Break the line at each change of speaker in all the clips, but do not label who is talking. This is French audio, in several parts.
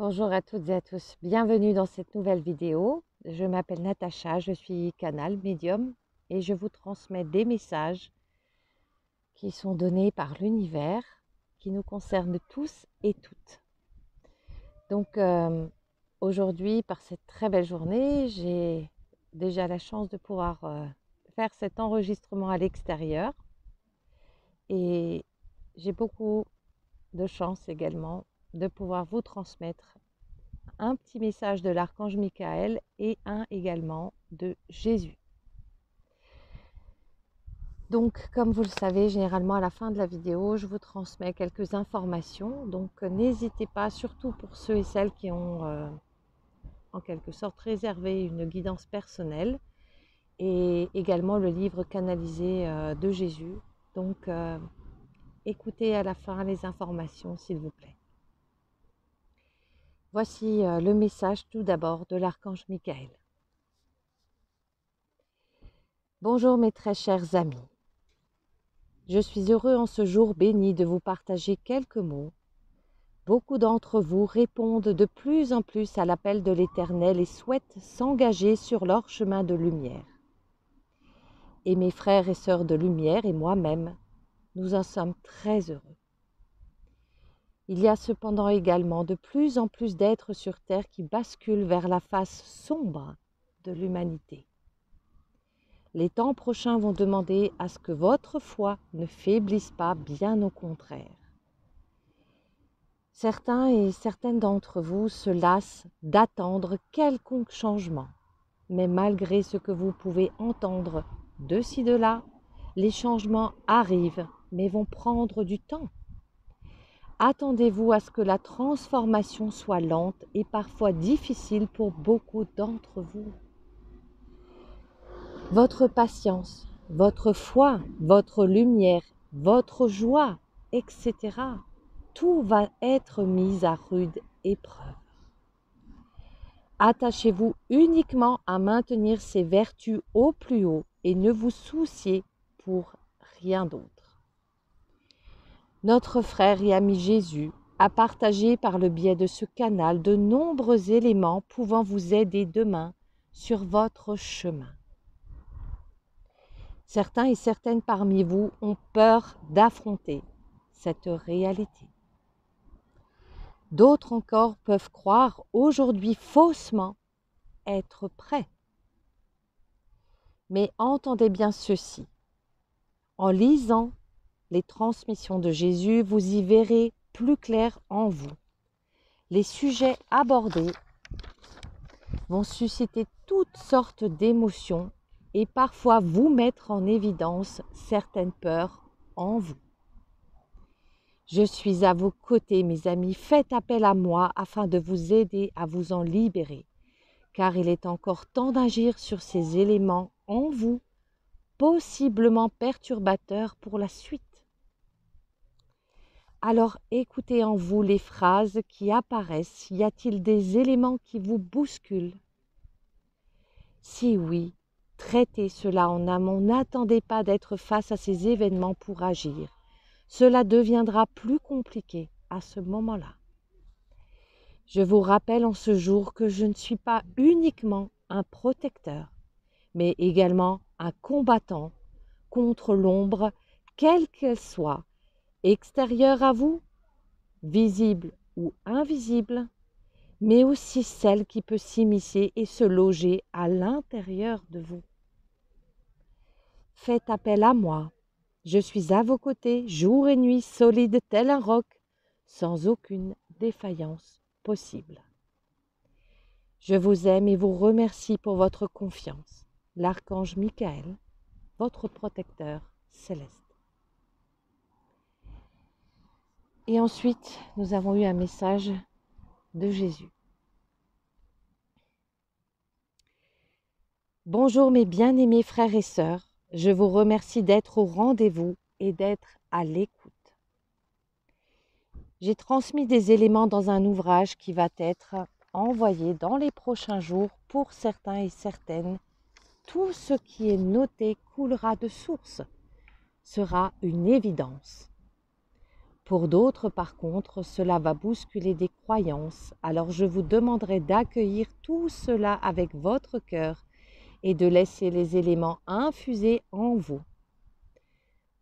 Bonjour à toutes et à tous, bienvenue dans cette nouvelle vidéo. Je m'appelle Natacha, je suis canal médium et je vous transmets des messages qui sont donnés par l'univers, qui nous concernent tous et toutes. Donc aujourd'hui, par cette très belle journée, j'ai déjà la chance de pouvoir faire cet enregistrement à l'extérieur et j'ai beaucoup de chance également de pouvoir vous transmettre un petit message de l'archange Michael et un également de Jésus. Donc, comme vous le savez, généralement à la fin de la vidéo, je vous transmets quelques informations. Donc, n'hésitez pas, surtout pour ceux et celles qui ont en quelque sorte réservé une guidance personnelle et également le livre canalisé de Jésus. Donc, écoutez à la fin les informations, s'il vous plaît. Voici le message tout d'abord de l'archange Michael. Bonjour mes très chers amis. Je suis heureux en ce jour béni de vous partager quelques mots. Beaucoup d'entre vous répondent de plus en plus à l'appel de l'Éternel et souhaitent s'engager sur leur chemin de lumière. Et mes frères et sœurs de lumière et moi-même, nous en sommes très heureux. Il y a cependant également de plus en plus d'êtres sur terre qui basculent vers la face sombre de l'humanité. Les temps prochains vont demander à ce que votre foi ne faiblisse pas, bien au contraire. Certains et certaines d'entre vous se lassent d'attendre quelconque changement, mais malgré ce que vous pouvez entendre de ci de là, les changements arrivent, mais vont prendre du temps. Attendez-vous à ce que la transformation soit lente et parfois difficile pour beaucoup d'entre vous. Votre patience, votre foi, votre lumière, votre joie, etc. Tout va être mis à rude épreuve. Attachez-vous uniquement à maintenir ces vertus au plus haut et ne vous souciez pour rien d'autre. Notre frère et ami Jésus a partagé par le biais de ce canal de nombreux éléments pouvant vous aider demain sur votre chemin. Certains et certaines parmi vous ont peur d'affronter cette réalité. D'autres encore peuvent croire aujourd'hui faussement être prêts. Mais entendez bien ceci. En lisant les transmissions de Jésus, vous y verrez plus clair en vous. Les sujets abordés vont susciter toutes sortes d'émotions et parfois vous mettre en évidence certaines peurs en vous. Je suis à vos côtés, mes amis, faites appel à moi afin de vous aider à vous en libérer, car il est encore temps d'agir sur ces éléments en vous, possiblement perturbateurs pour la suite. Alors écoutez en vous les phrases qui apparaissent. Y a-t-il des éléments qui vous bousculent? Si oui, traitez cela en amont. N'attendez pas d'être face à ces événements pour agir. Cela deviendra plus compliqué à ce moment-là. Je vous rappelle en ce jour que je ne suis pas uniquement un protecteur, mais également un combattant contre l'ombre, quelle qu'elle soit, extérieure à vous, visible ou invisible, mais aussi celle qui peut s'immiscer et se loger à l'intérieur de vous. Faites appel à moi. Je suis à vos côtés, jour et nuit, solide tel un roc, sans aucune défaillance possible. Je vous aime et vous remercie pour votre confiance. L'archange Michael, votre protecteur céleste. Et ensuite, nous avons eu un message de Jésus. Bonjour mes bien-aimés frères et sœurs, je vous remercie d'être au rendez-vous et d'être à l'écoute. J'ai transmis des éléments dans un ouvrage qui va être envoyé dans les prochains jours pour certains et certaines. Tout ce qui est noté coulera de source, sera une évidence. Pour d'autres, par contre, cela va bousculer des croyances. Alors je vous demanderai d'accueillir tout cela avec votre cœur et de laisser les éléments infuser en vous.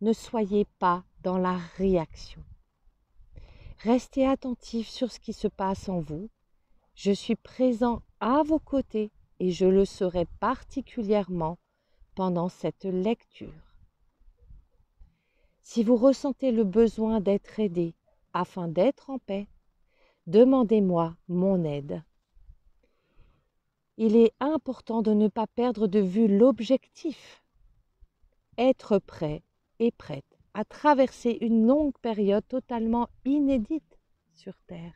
Ne soyez pas dans la réaction. Restez attentif sur ce qui se passe en vous. Je suis présent à vos côtés et je le serai particulièrement pendant cette lecture. Si vous ressentez le besoin d'être aidé afin d'être en paix, demandez-moi mon aide. Il est important de ne pas perdre de vue l'objectif. Être prêt et prête à traverser une longue période totalement inédite sur Terre.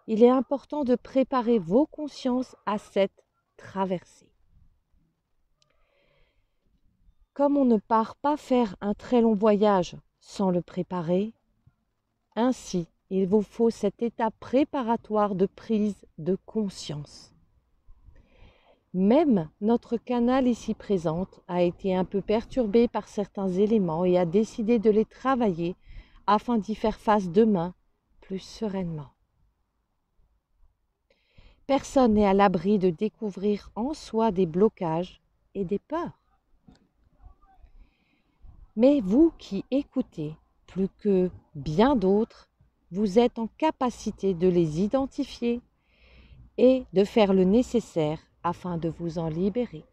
Il est important de préparer vos consciences à cette traversée. Comme on ne part pas faire un très long voyage sans le préparer, ainsi il vous faut cette étape préparatoire de prise de conscience. Même notre canal ici présente a été un peu perturbé par certains éléments et a décidé de les travailler afin d'y faire face demain plus sereinement. Personne n'est à l'abri de découvrir en soi des blocages et des peurs. Mais vous qui écoutez, plus que bien d'autres, vous êtes en capacité de les identifier et de faire le nécessaire afin de vous en libérer.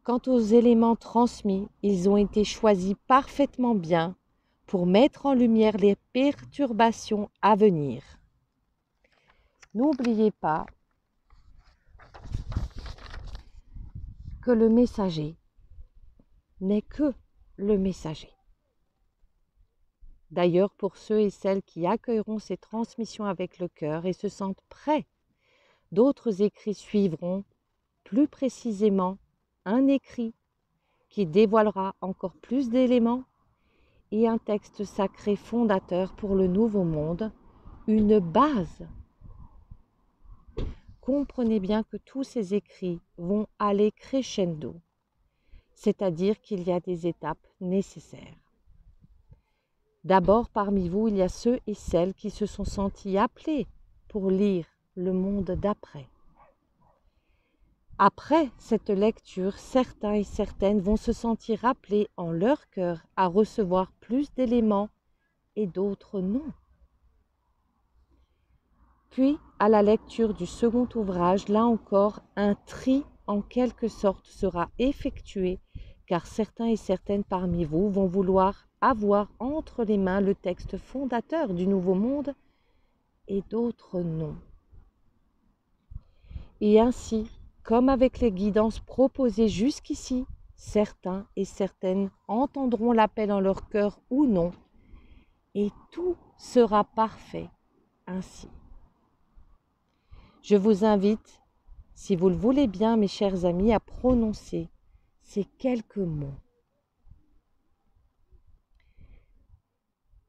Quant aux éléments transmis, ils ont été choisis parfaitement bien pour mettre en lumière les perturbations à venir. N'oubliez pas que le messager n'est que le messager. D'ailleurs, pour ceux et celles qui accueilleront ces transmissions avec le cœur et se sentent prêts, d'autres écrits suivront, plus précisément un écrit qui dévoilera encore plus d'éléments et un texte sacré fondateur pour le nouveau monde, une base. Comprenez bien que tous ces écrits vont aller crescendo, c'est-à-dire qu'il y a des étapes nécessaires. D'abord, parmi vous, il y a ceux et celles qui se sont sentis appelés pour lire le monde d'après. Après cette lecture, certains et certaines vont se sentir appelés en leur cœur à recevoir plus d'éléments et d'autres non. Puis, à la lecture du second ouvrage, là encore, un tri en quelque sorte sera effectué, car certains et certaines parmi vous vont vouloir avoir entre les mains le texte fondateur du nouveau monde et d'autres non. Et ainsi, comme avec les guidances proposées jusqu'ici, certains et certaines entendront l'appel en leur cœur ou non, et tout sera parfait ainsi. Je vous invite, si vous le voulez bien, mes chers amis, à prononcer ces quelques mots.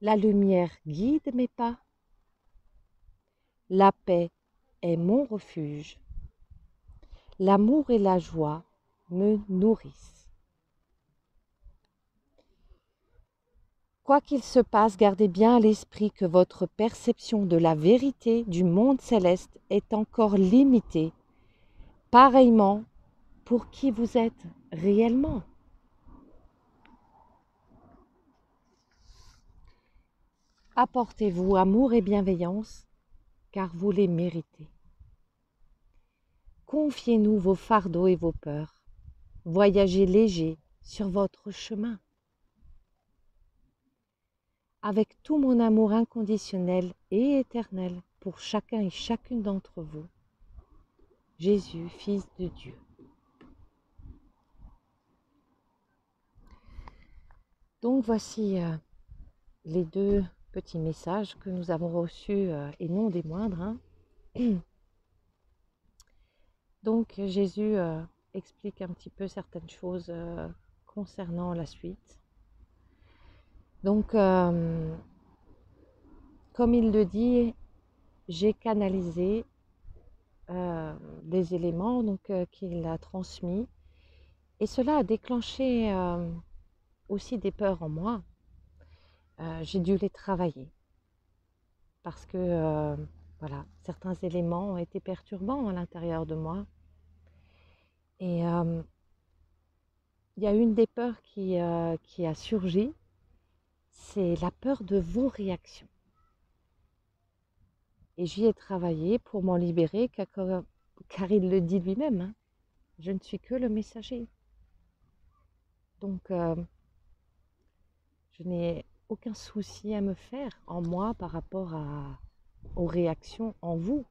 La lumière guide mes pas. La paix est mon refuge. L'amour et la joie me nourrissent. Quoi qu'il se passe, gardez bien à l'esprit que votre perception de la vérité du monde céleste est encore limitée, pareillement pour qui vous êtes réellement. Apportez-vous amour et bienveillance, car vous les méritez. Confiez-nous vos fardeaux et vos peurs. Voyagez léger sur votre chemin. Avec tout mon amour inconditionnel et éternel pour chacun et chacune d'entre vous, Jésus, Fils de Dieu. Donc voici les deux petits messages que nous avons reçus et non des moindres. Donc Jésus explique un petit peu certaines choses concernant la suite. Donc, comme il le dit, j'ai canalisé des éléments qu'il a transmis et cela a déclenché aussi des peurs en moi, j'ai dû les travailler parce que voilà, certains éléments ont été perturbants à l'intérieur de moi. Et il y a une des peurs qui a surgi, c'est la peur de vos réactions. Et j'y ai travaillé pour m'en libérer, car il le dit lui-même, hein, je ne suis que le messager. Donc, je n'ai aucun souci à me faire en moi par rapport aux réactions en vous.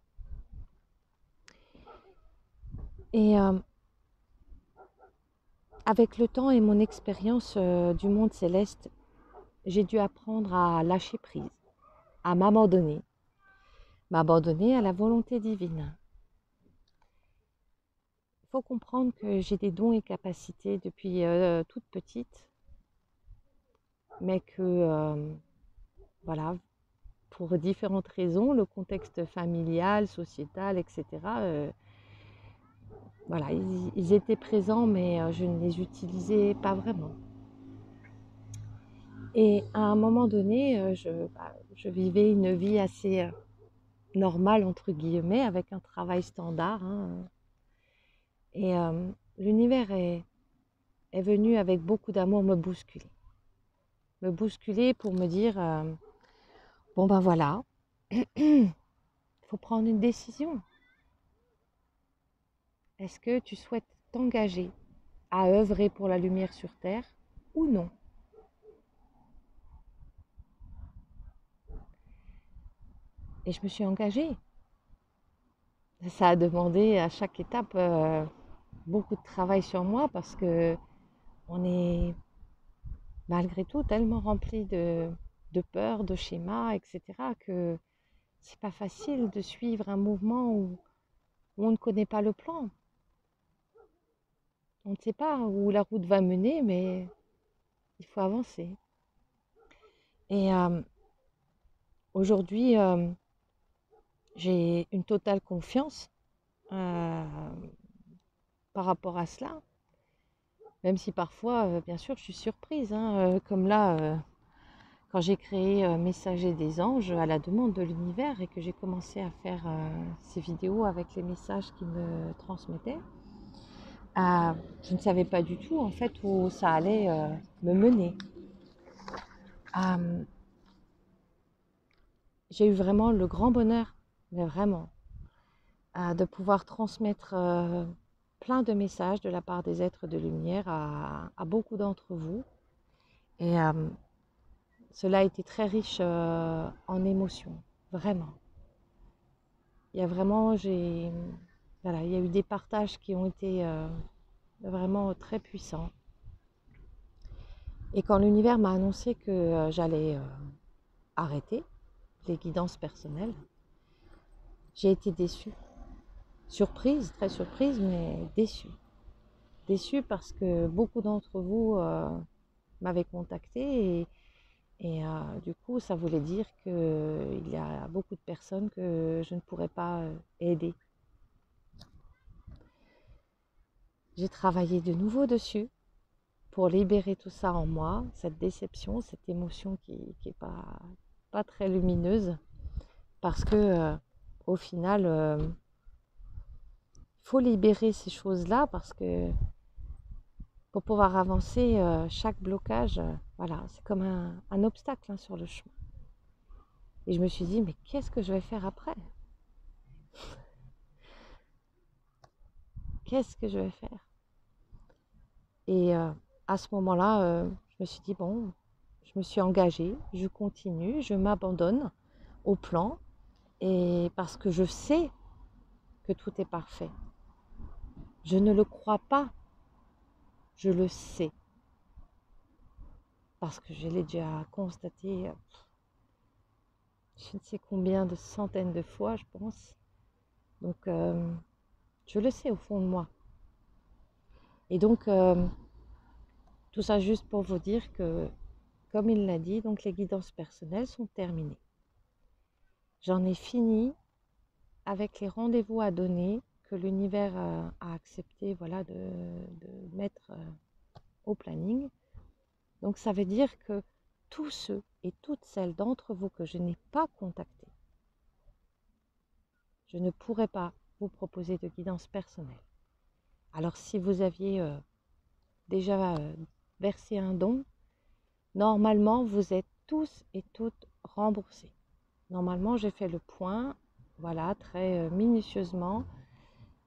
Et avec le temps et mon expérience du monde céleste, j'ai dû apprendre à lâcher prise, à m'abandonner à la volonté divine. Il faut comprendre que j'ai des dons et capacités depuis toute petite, mais que, voilà, pour différentes raisons, le contexte familial, sociétal, etc., voilà, ils étaient présents, mais je ne les utilisais pas vraiment. Et à un moment donné, je vivais une vie assez normale, entre guillemets, avec un travail standard, hein. Et l'univers est venu avec beaucoup d'amour me bousculer pour me dire, bon ben voilà, il faut prendre une décision. Est-ce que tu souhaites t'engager à œuvrer pour la lumière sur Terre ou non? Et je me suis engagée. Ça a demandé à chaque étape beaucoup de travail sur moi parce que on est malgré tout tellement rempli de peurs, de schémas, etc., que c'est pas facile de suivre un mouvement où on ne connaît pas le plan. On ne sait pas où la route va mener, mais il faut avancer. Et aujourd'hui, j'ai une totale confiance euh, par rapport à cela, même si parfois, bien sûr, je suis surprise, hein, comme là, quand j'ai créé Messager des anges à la demande de l'univers et que j'ai commencé à faire ces vidéos avec les messages qu'ils me transmettaient. Je ne savais pas du tout en fait où ça allait me mener. Euh, j'ai eu vraiment le grand bonheur, mais vraiment, de pouvoir transmettre plein de messages de la part des êtres de lumière à beaucoup d'entre vous. Et cela a été très riche en émotions, vraiment. Il y a vraiment, voilà, il y a eu des partages qui ont été vraiment très puissants. Et quand l'univers m'a annoncé que j'allais arrêter les guidances personnelles, j'ai été déçue. Surprise, très surprise, mais déçue. Déçue parce que beaucoup d'entre vous m'avaient contacté et du coup, ça voulait dire qu'il y a beaucoup de personnes que je ne pourrais pas aider. J'ai travaillé de nouveau dessus pour libérer tout ça en moi, cette déception, cette émotion qui n'est pas très lumineuse, parce que au final, il faut libérer ces choses-là parce que pour pouvoir avancer, chaque blocage, voilà, c'est comme un obstacle hein, sur le chemin. Et je me suis dit, mais qu'est-ce que je vais faire après? Qu'est-ce que je vais faire? Et à ce moment-là, je me suis dit, bon, je me suis engagée, je continue, je m'abandonne au plan, et parce que je sais que tout est parfait. Je ne le crois pas, je le sais. Parce que je l'ai déjà constaté, je ne sais combien de centaines de fois, je pense. Donc, je le sais au fond de moi. Et donc, tout ça juste pour vous dire que, comme il l'a dit, donc les guidances personnelles sont terminées. J'en ai fini avec les rendez-vous à donner que l'univers a accepté voilà, de mettre au planning. Donc ça veut dire que tous ceux et toutes celles d'entre vous que je n'ai pas contactés, je ne pourrais pas vous proposer de guidance personnelle. Alors si vous aviez déjà versé un don, normalement vous êtes tous et toutes remboursés. Normalement j'ai fait le point, voilà, très minutieusement.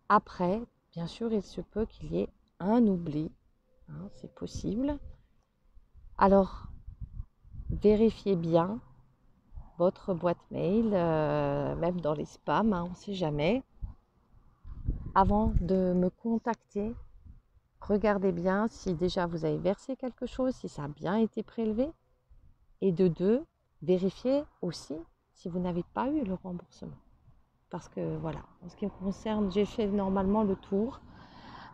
Après, bien sûr, il se peut qu'il y ait un oubli, hein, c'est possible. Alors, vérifiez bien votre boîte mail, même dans les spams, hein, on ne sait jamais. Avant de me contacter, regardez bien si déjà vous avez versé quelque chose, si ça a bien été prélevé. Et de deux, vérifiez aussi si vous n'avez pas eu le remboursement. Parce que voilà, en ce qui me concerne, j'ai fait normalement le tour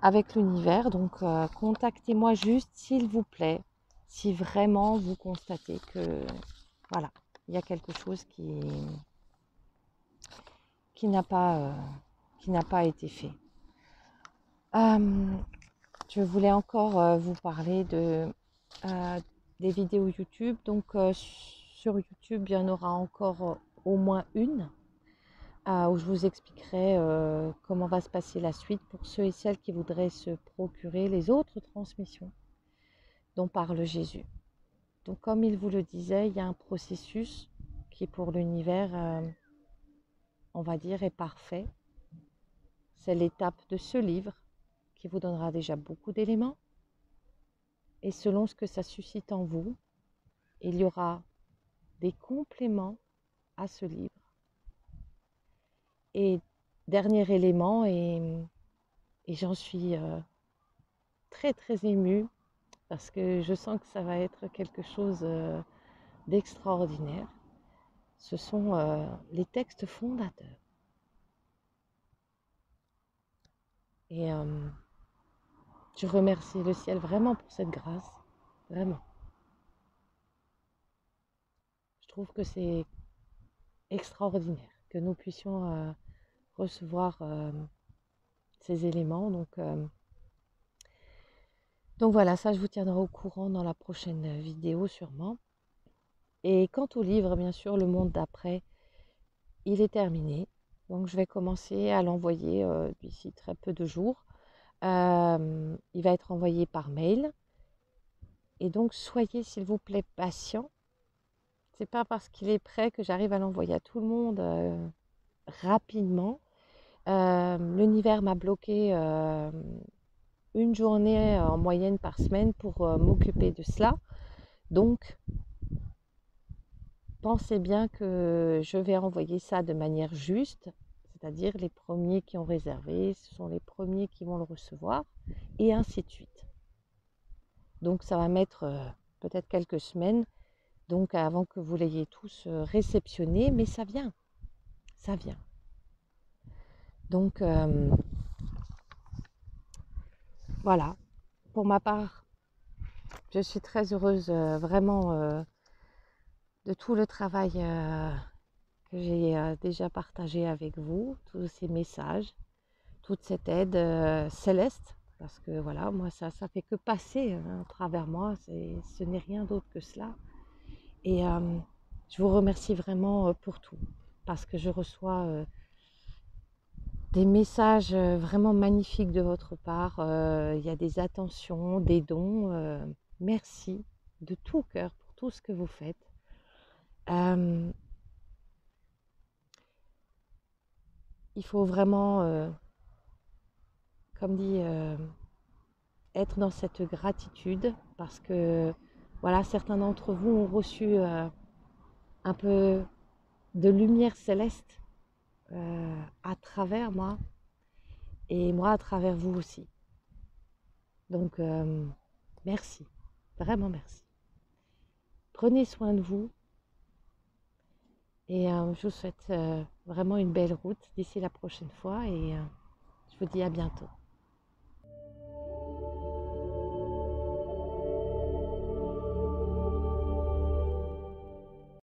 avec l'univers. Donc, contactez-moi juste, s'il vous plaît, si vraiment vous constatez que, voilà, il y a quelque chose qui n'a pas été fait. Je voulais encore vous parler des vidéos YouTube. Donc, sur YouTube, il y en aura encore au moins une où je vous expliquerai comment va se passer la suite pour ceux et celles qui voudraient se procurer les autres transmissions dont parle Jésus. Donc comme il vous le disait, il y a un processus qui pour l'univers, on va dire, est parfait. C'est l'étape de ce livre qui vous donnera déjà beaucoup d'éléments. Et selon ce que ça suscite en vous, il y aura des compléments à ce livre. Et dernier élément, et j'en suis très très émue, parce que je sens que ça va être quelque chose d'extraordinaire. Ce sont les textes fondateurs. Et je remercie le ciel vraiment pour cette grâce, vraiment. Je trouve que c'est extraordinaire que nous puissions recevoir ces éléments. Donc voilà, ça je vous tiendrai au courant dans la prochaine vidéo sûrement. Et quant au livre, bien sûr, Le Monde d'après, il est terminé. Donc je vais commencer à l'envoyer d'ici très peu de jours. Il va être envoyé par mail. Et donc soyez s'il vous plaît patients. C'est pas parce qu'il est prêt que j'arrive à l'envoyer à tout le monde rapidement. L'univers m'a bloqué une journée en moyenne par semaine pour m'occuper de cela. Donc, pensez bien que je vais envoyer ça de manière juste, c'est-à-dire les premiers qui ont réservé, ce sont les premiers qui vont le recevoir, et ainsi de suite. Donc, ça va mettre peut-être quelques semaines, donc avant que vous l'ayez tous réceptionné, mais ça vient, ça vient. Donc, voilà, pour ma part, je suis très heureuse vraiment de tout le travail que j'ai déjà partagé avec vous, tous ces messages, toute cette aide céleste, parce que voilà, moi ça fait que passer à travers moi, ce n'est rien d'autre que cela. Et je vous remercie vraiment pour tout, parce que je reçois des messages vraiment magnifiques de votre part. Il y a des attentions, des dons. Merci de tout cœur pour tout ce que vous faites. Il faut vraiment, comme dit, être dans cette gratitude, parce que voilà, certains d'entre vous ont reçu un peu de lumière céleste à travers moi, et moi à travers vous aussi. Donc merci, vraiment merci. Prenez soin de vous, et je vous souhaite vraiment une belle route d'ici la prochaine fois, et je vous dis à bientôt.